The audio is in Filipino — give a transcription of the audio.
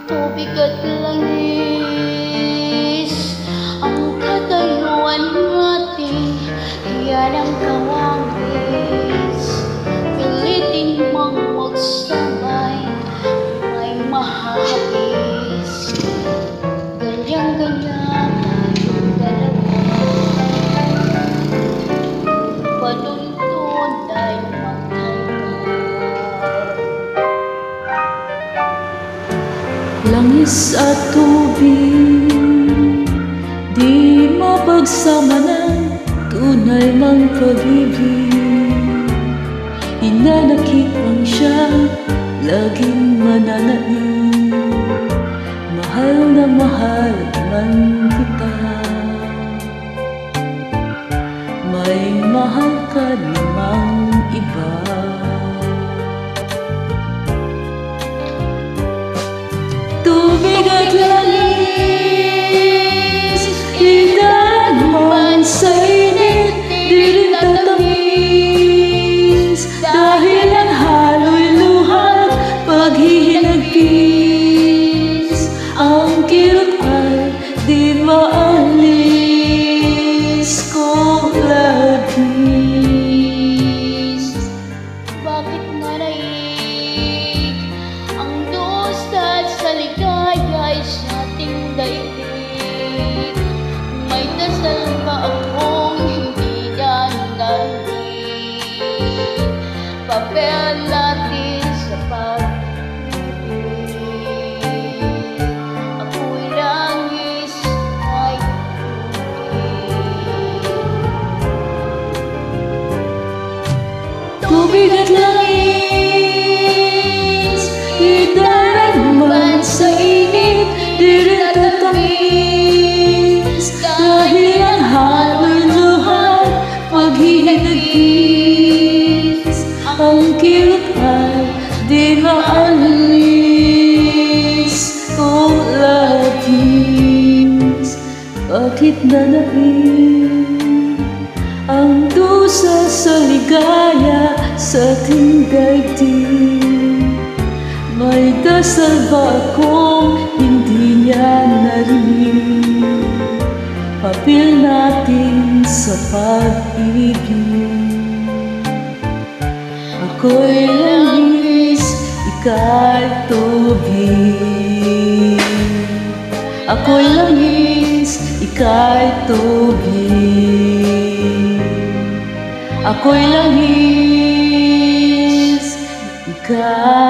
tubig at langis ang katayuan natin, yan ang kawangis. Pilitin mong magsabay, may mahahapis. Ganyan-ganyan tayong dalawa, panuntun ay Langis at tubig, di mapagsama ng tunay mang pag-ibig. Hinanakit ang siyang laging mananaig, mahal na mahal man kita. May mahal ka namang iba. Tubig at langis, idaan man sa init, di rin tatamis. Dahil ang halo'y luha, paghihinagpis. Ang kirot ay di maalis kung labis. Bakit naraig ang dusa sa ligaya sa ating daigdig? May dasal ba akong hindi dandahig? Papel natin sa pag-ibig, ako'y langis ay Tubig at langis, idaan man sa init, di rin tatamis. Dahil ang halo'y luha, paghihinagpis. Ang kirot ay di maalis kung labis. Bakit nanaig ang dusa sa ligaya sa ating daigdig? May dasal ba akong hindi niya narinig? Papel natin sa pag-ibig. Ako'y langis, ika'y tubig. Ako'y langis, ika'y tubig. Ako'y langis, ika'y